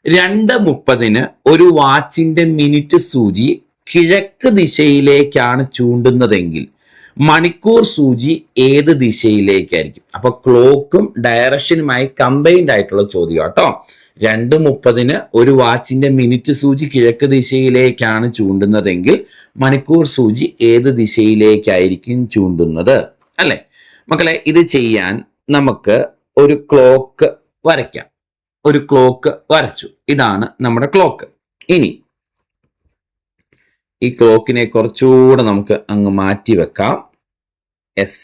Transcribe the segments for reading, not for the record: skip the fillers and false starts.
2:30 ഒരു വാച്ചിന്റെ മിനിറ്റ് സൂചി കിഴക്ക് ദിശയിലേക്കാണ് ചൂണ്ടുന്നതെങ്കിൽ മണിക്കൂർ സൂചി ഏത് ദിശയിലേക്കായിരിക്കും? അപ്പൊ ക്ലോക്കും ഡയറക്ഷനുമായി കമ്പൈൻഡ് ആയിട്ടുള്ള ചോദ്യം കേട്ടോ. 2:30 ഒരു വാച്ചിന്റെ മിനിറ്റ് സൂചി കിഴക്ക് ദിശയിലേക്കാണ് ചൂണ്ടുന്നതെങ്കിൽ മണിക്കൂർ സൂചി ഏത് ദിശയിലേക്കായിരിക്കും ചൂണ്ടുന്നത്? അല്ലെ മക്കളെ, ഇത് ചെയ്യാൻ നമുക്ക് ഒരു ക്ലോക്ക് വരയ്ക്കാം. ഒരു ക്ലോക്ക് വരച്ചു. ഇതാണ് നമ്മുടെ ക്ലോക്ക്. ഇനി ഈ ക്ലോക്കിനെ കുറച്ചുകൂടെ നമുക്ക് അങ്ങ് മാറ്റി വെക്കാം. എസ്,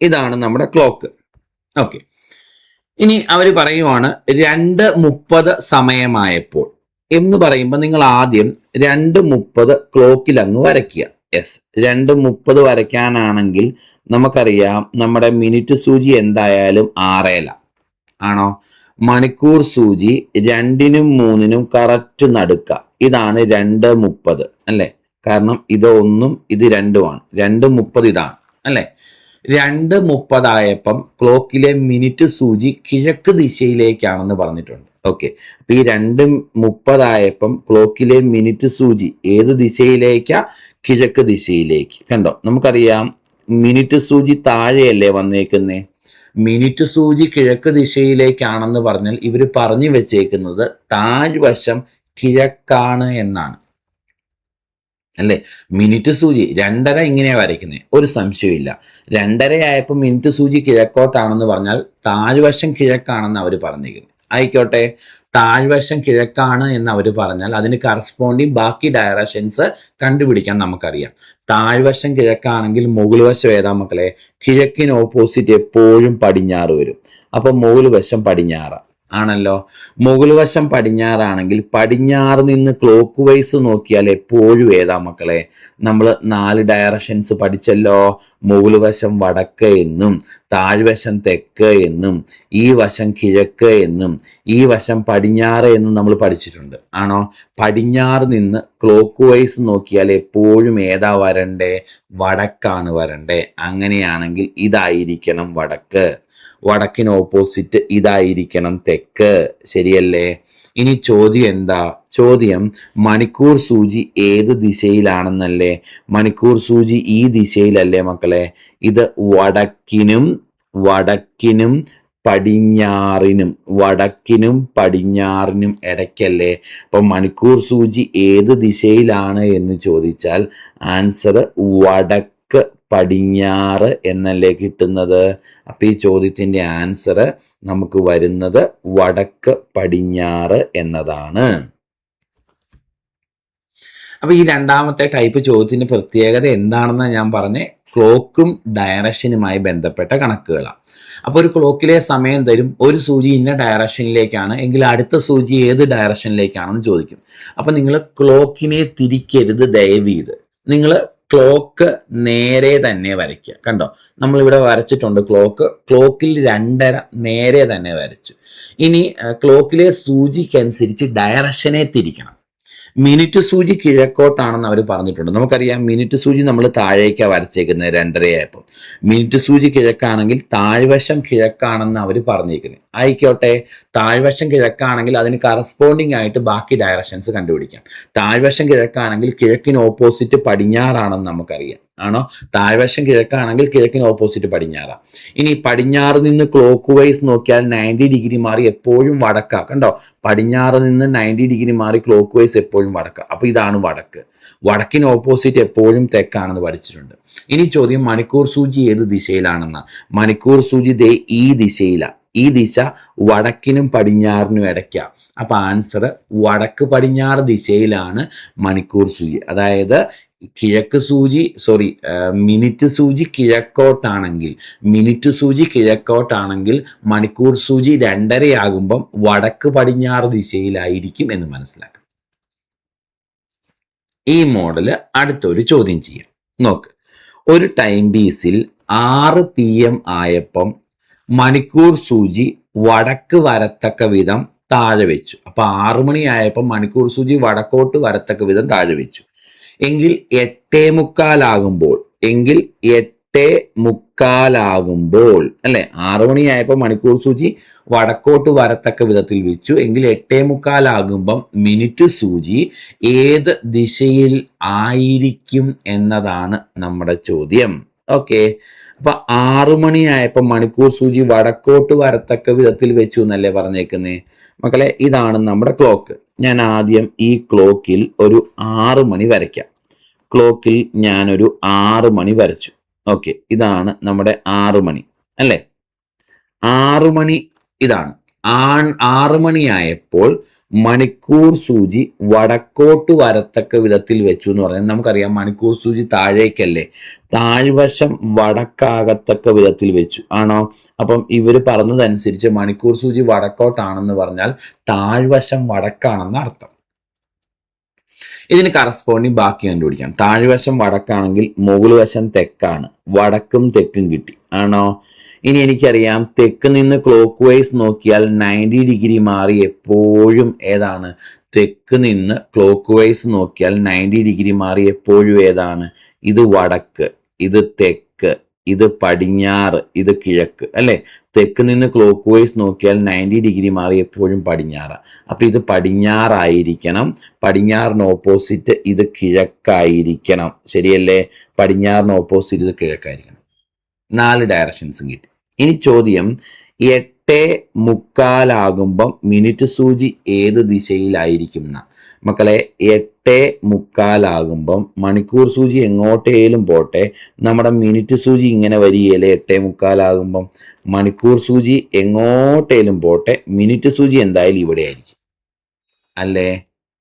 ഇതാണ് നമ്മുടെ ക്ലോക്ക്. ഓക്കെ, ഇനി അവർ പറയുവാണ് 2:30 സമയമായപ്പോൾ എന്ന് പറയുമ്പോൾ നിങ്ങൾ ആദ്യം 2:30 ക്ലോക്കിൽ അങ്ങ് വരയ്ക്കുക. യെസ്, 2:30 വരയ്ക്കാനാണെങ്കിൽ നമുക്കറിയാം നമ്മുടെ മിനിറ്റ് സൂചി എന്തായാലും 6 ആണോ? മണിക്കൂർ സൂചി 2-നും 3-നും കറക്റ്റ് നടുക്ക. ഇതാണ് 2:30 അല്ലെ? കാരണം ഇത് 1-ഉം ഇത് 2-ഉമാണ്. 2:30 ഇതാണ് അല്ലെ? 2:30 ആയപ്പം ക്ലോക്കിലെ മിനിറ്റ് സൂചി കിഴക്ക് ദിശയിലേക്കാണെന്ന് പറഞ്ഞിട്ടുണ്ട്. ഓക്കെ, അപ്പൊ ഈ 2:30 ആയപ്പം ക്ലോക്കിലെ മിനിറ്റ് സൂചി ഏത് ദിശയിലേക്കാ? കിഴക്ക് ദിശയിലേക്ക്. കണ്ടോ, നമുക്കറിയാം മിനിറ്റ് സൂചി താഴെയല്ലേ വന്നേക്കുന്നേ. മിനിറ്റ് സൂചി കിഴക്ക് ദിശയിലേക്കാണെന്ന് പറഞ്ഞാൽ ഇവർ പറഞ്ഞു വെച്ചേക്കുന്നത് താഴ്വശം കിഴക്കാണ് എന്നാണ് അല്ലേ? മിനിറ്റ് സൂചി 2:30 ഇങ്ങനെയാ വരയ്ക്കുന്നത്, ഒരു സംശയമില്ല. 2:30 ആയപ്പോൾ മിനിറ്റ് സൂചി കിഴക്കോട്ടാണെന്ന് പറഞ്ഞാൽ താഴ്വശം കിഴക്കാണെന്ന് അവർ പറഞ്ഞിരിക്കുന്നത്. ആയിക്കോട്ടെ, താഴ്വശം കിഴക്കാണ് എന്ന് അവർ പറഞ്ഞാൽ അതിന് കറസ്പോണ്ടിങ് ബാക്കി ഡയറക്ഷൻസ് കണ്ടുപിടിക്കാൻ നമുക്കറിയാം. താഴ്വശം കിഴക്കാണെങ്കിൽ മുകൾ വശം ഏതാ മക്കളെ? കിഴക്കിന് ഓപ്പോസിറ്റ് എപ്പോഴും പടിഞ്ഞാറ് വരും. അപ്പൊ മുകൾ വശം പടിഞ്ഞാറ് ആണല്ലോ. മുകൾ വശം പടിഞ്ഞാറാണെങ്കിൽ പടിഞ്ഞാറ് നിന്ന് ക്ലോക്ക് വൈസ് നോക്കിയാൽ എപ്പോഴും ഏതാ മക്കളെ? നമ്മൾ 4 ഡയറക്ഷൻസ് പഠിച്ചല്ലോ. മുകൾ വശം വടക്ക് എന്നും, താഴ്വശം തെക്ക് എന്നും, ഈ വശം കിഴക്ക് എന്നും, ഈ വശം പടിഞ്ഞാറ് എന്നും നമ്മൾ പഠിച്ചിട്ടുണ്ട്. ആണോ? പടിഞ്ഞാറ് നിന്ന് ക്ലോക്ക് വൈസ് നോക്കിയാൽ എപ്പോഴും ഏതാ വരണ്ടേ? വടക്കാണ് വരണ്ടേ. അങ്ങനെയാണെങ്കിൽ ഇതായിരിക്കണം വടക്ക്. വടക്കിന് ഓപ്പോസിറ്റ് ഇതായിരിക്കണം തെക്ക്. ശരിയല്ലേ? ഇനി ചോദ്യം എന്താ? ചോദ്യം മണിക്കൂർ സൂചി ഏത് ദിശയിലാണെന്നല്ലേ? മണിക്കൂർ സൂചി ഈ ദിശയിലല്ലേ മക്കളെ? ഇത് വടക്കിനും പടിഞ്ഞാറിനും ഇടയ്ക്കല്ലേ? അപ്പം മണിക്കൂർ സൂചി ഏത് ദിശയിലാണ് എന്ന് ചോദിച്ചാൽ ആൻസർ വടക്ക് പടിഞ്ഞാറ് എന്നല്ലേ കിട്ടുന്നത്. അപ്പൊ ഈ ചോദ്യത്തിന്റെ ആൻസർ നമുക്ക് വരുന്നത് വടക്ക് പടിഞ്ഞാറ് എന്നതാണ്. അപ്പൊ ഈ രണ്ടാമത്തെ ടൈപ്പ് ചോദ്യത്തിന്റെ പ്രത്യേകത എന്താണെന്ന് ഞാൻ പറഞ്ഞേ, ക്ലോക്കും ഡയറക്ഷനുമായി ബന്ധപ്പെട്ട കണക്കുകളാണ്. അപ്പോൾ ഒരു ക്ലോക്കിലെ സമയം തരും, ഒരു സൂചി ഇന്ന ഡയറക്ഷനിലേക്കാണ് എങ്കിൽ അടുത്ത സൂചി ഏത് ഡയറക്ഷനിലേക്കാണെന്ന് ചോദിക്കും. അപ്പൊ നിങ്ങൾ ക്ലോക്കിനെ തിരിക്കരുത് ദയവ് ചെയ്ത്. നിങ്ങൾ ക്ലോക്ക് നേരെ തന്നെ വരയ്ക്കുക. കണ്ടോ, നമ്മളിവിടെ വരച്ചിട്ടുണ്ട് ക്ലോക്കിൽ 2:30 നേരെ തന്നെ വരച്ചു. ഇനി ക്ലോക്കിലെ സൂചിക്കനുസരിച്ച് ഡയറക്ഷനെ തിരിക്കണം. മിനിറ്റ് സൂചി കിഴക്കോട്ടാണെന്ന് അവർ പറഞ്ഞിട്ടുണ്ട്. നമുക്കറിയാം മിനിറ്റ് സൂചി നമ്മൾ താഴേക്കാണ് വരച്ചേക്കുന്നത് 2:30 ആയപ്പോൾ. മിനിറ്റ് സൂചി കിഴക്കാണെങ്കിൽ താഴ്വശം കിഴക്കാണെന്ന് അവർ പറഞ്ഞേക്കുന്നത്. ആയിക്കോട്ടെ, താഴ്വശം കിഴക്കാണെങ്കിൽ അതിന് കറസ്പോണ്ടിങ് ആയിട്ട് ബാക്കി ഡയറക്ഷൻസ് കണ്ടുപിടിക്കാം. താഴ്വശം കിഴക്കാണെങ്കിൽ കിഴക്കിന് ഓപ്പോസിറ്റ് പടിഞ്ഞാറാണെന്ന് നമുക്കറിയാം. ആണോ? താഴ്വശം കിഴക്കാണെങ്കിൽ കിഴക്കിന് ഓപ്പോസിറ്റ് പടിഞ്ഞാറാണ്. ഇനി പടിഞ്ഞാറ് നിന്ന് ക്ലോക്ക് വൈസ് നോക്കിയാൽ 90 ഡിഗ്രി മാറി എപ്പോഴും വടക്കാ. കണ്ടോ, പടിഞ്ഞാറ് നിന്ന് 90 ഡിഗ്രി മാറി ക്ലോക്ക് വൈസ് എപ്പോഴും വടക്ക. അപ്പൊ ഇതാണ് വടക്ക്. വടക്കിന് ഓപ്പോസിറ്റ് എപ്പോഴും തെക്കാണെന്ന് പഠിച്ചിട്ടുണ്ട്. ഇനി ചോദ്യം മണിക്കൂർ സൂചി ഏത് ദിശയിലാണെന്ന. മണിക്കൂർ സൂചി ദേ ഈ ദിശയിലാണ്. ഈ ദിശ വടക്കിനും പടിഞ്ഞാറിനും ഇടയ്ക്ക. അപ്പൊ ആൻസർ വടക്ക് പടിഞ്ഞാറ് ദിശയിലാണ് മണിക്കൂർ സൂചി. അതായത് മിനിറ്റ് സൂചി കിഴക്കോട്ടാണെങ്കിൽ മണിക്കൂർ സൂചി 2:30 ആകുമ്പം വടക്ക് പടിഞ്ഞാറ് ദിശയിലായിരിക്കും എന്ന് മനസ്സിലാക്കാം. ഈ മോഡല് അടുത്തൊരു ചോദ്യം ചെയ്യാം. നോക്ക്, ഒരു ടൈം പീസിൽ 6 PM ആയപ്പം മണിക്കൂർ സൂചി വടക്ക് വരത്തക്ക വിധം താഴെ വെച്ചു. അപ്പൊ 6 മണി ആയപ്പം മണിക്കൂർ സൂചി വടക്കോട്ട് വരത്തക്ക വിധം താഴെ വെച്ചു. എങ്കിൽ 8:45 8:45 അല്ലെ, 6 മണിയായപ്പോൾ മണിക്കൂർ സൂചി വടക്കോട്ട് വരത്തക്ക വിധത്തിൽ വെച്ചു എങ്കിൽ 8:45 മിനിറ്റ് സൂചി ഏത് ദിശയിൽ ആയിരിക്കും എന്നതാണ് നമ്മുടെ ചോദ്യം. ഓക്കെ, അപ്പൊ 6 മണിയായപ്പോൾ മണിക്കൂർ സൂചി വടക്കോട്ട് വരത്തക്ക വിധത്തിൽ വെച്ചു എന്നല്ലേ പറഞ്ഞേക്കുന്നേ മക്കളെ. ഇതാണ് നമ്മുടെ ക്ലോക്ക്. ഞാൻ ആദ്യം ഈ ക്ലോക്കിൽ ഒരു 6 മണി വരയ്ക്കാം. ക്ലോക്കിൽ ഞാനൊരു 6 മണി വരച്ചു. ഓക്കെ, ഇതാണ് നമ്മുടെ 6 മണി അല്ലേ. 6 മണി ഇതാണ്. 6 മണിയായപ്പോൾ മണിക്കൂർ സൂചി വടക്കോട്ട് വരത്തക്ക വിധത്തിൽ വെച്ചു എന്ന് പറഞ്ഞാൽ നമുക്കറിയാം മണിക്കൂർ സൂചി താഴേക്കല്ലേ, താഴ്വശം വടക്കാകത്തക്ക വിധത്തിൽ വെച്ചു ആണോ. അപ്പം ഇവർ പറഞ്ഞതനുസരിച്ച് മണിക്കൂർ സൂചി വടക്കോട്ടാണെന്ന് പറഞ്ഞാൽ താഴ്വശം വടക്കാണെന്ന് അർത്ഥം. ഇതിന് കറസ്പോണ്ടിങ് ബാക്കി കണ്ടുപിടിക്കാം. താഴ്വശം വടക്കാണെങ്കിൽ മുകൾ വശം തെക്കാണ്, വടക്കും തെക്കും കിട്ടി ആണോ. ഇനി എനിക്കറിയാം തെക്ക് നിന്ന് ക്ലോക്ക് വൈസ് നോക്കിയാൽ 90 ഡിഗ്രി മാറി എപ്പോഴും ഏതാണ്, തെക്ക് നിന്ന് ക്ലോക്ക് വൈസ് നോക്കിയാൽ 90 ഡിഗ്രി മാറി എപ്പോഴും ഏതാണ്, ഇത് വടക്ക്, ഇത് തെക്ക്, ഇത് പടിഞ്ഞാറ്, ഇത് കിഴക്ക് അല്ലെ. തെക്ക് നിന്ന് ക്ലോക്ക് വൈസ് നോക്കിയാൽ 90 ഡിഗ്രി മാറി എപ്പോഴും പടിഞ്ഞാറ്. അപ്പൊ ഇത് പടിഞ്ഞാറായിരിക്കണം, പടിഞ്ഞാറിന് ഓപ്പോസിറ്റ് ഇത് കിഴക്കായിരിക്കണം, ശരിയല്ലേ. പടിഞ്ഞാറിന് ഓപ്പോസിറ്റ് ഇത് കിഴക്കായിരിക്കണം. 4 ഡയറക്ഷൻസും കിട്ടി. ഇനി ചോദ്യം 8:45 മിനിറ്റ് സൂചി ഏത് ദിശയിലായിരിക്കും എന്നാ മക്കളെ. 8:45 മണിക്കൂർ സൂചി എങ്ങോട്ടേലും പോട്ടെ, നമ്മുടെ മിനിറ്റ് സൂചി ഇങ്ങനെ വരികയല്ലേ. 8:45 മണിക്കൂർ സൂചി എങ്ങോട്ടേലും പോട്ടെ, മിനിറ്റ് സൂചി എന്തായാലും ഇവിടെ ആയിരിക്കും അല്ലേ.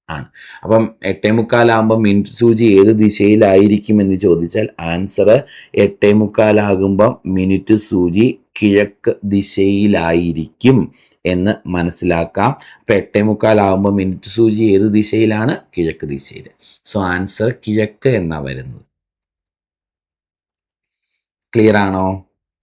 ആണ്. അപ്പം 8:45 മിനിറ്റ് സൂചി ഏത് ദിശയിലായിരിക്കും എന്ന് ചോദിച്ചാൽ ആൻസർ 8:45 മിനിറ്റ് സൂചി കിഴക്ക് ദിശയിലായിരിക്കും എന്ന് മനസ്സിലാക്കാം. അപ്പൊ 8:45 മിനിറ്റ് സൂചി ഏത് ദിശയിലാണ്, കിഴക്ക് ദിശയിൽ. സോ ആൻസർ കിഴക്ക് എന്നാ വരുന്നത്. ക്ലിയർ ആണോ?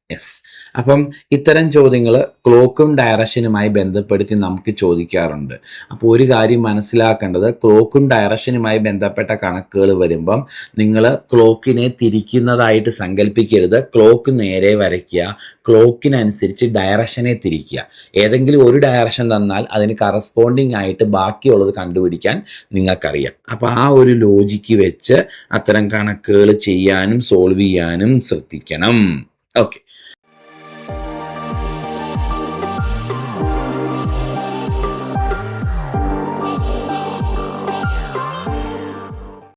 യെസ്. അപ്പം ഇത്തരം ചോദ്യങ്ങൾ ക്ലോക്കും ഡയറക്ഷനുമായി ബന്ധപ്പെടുത്തി നമുക്ക് ചോദിക്കാറുണ്ട്. അപ്പോൾ ഒരു കാര്യം മനസ്സിലാക്കേണ്ടത്, ക്ലോക്കും ഡയറക്ഷനുമായി ബന്ധപ്പെട്ട കണക്കുകൾ വരുമ്പം നിങ്ങൾ ക്ലോക്കിനെ തിരിക്കുന്നതായിട്ട് സങ്കല്പിക്കരുത്. ക്ലോക്ക് നേരെ വരയ്ക്കുക, ക്ലോക്കിനനുസരിച്ച് ഡയറക്ഷനെ തിരിക്കുക. ഏതെങ്കിലും ഒരു ഡയറക്ഷൻ തന്നാൽ അതിന് കറസ്പോണ്ടിങ് ആയിട്ട് ബാക്കിയുള്ളത് കണ്ടുപിടിക്കാൻ നിങ്ങൾക്കറിയാം. അപ്പോൾ ആ ഒരു ലോജിക്ക് വെച്ച് അത്തരം കണക്കുകൾ ചെയ്യാനും സോൾവ് ചെയ്യാനും ശ്രദ്ധിക്കണം. ഓക്കെ,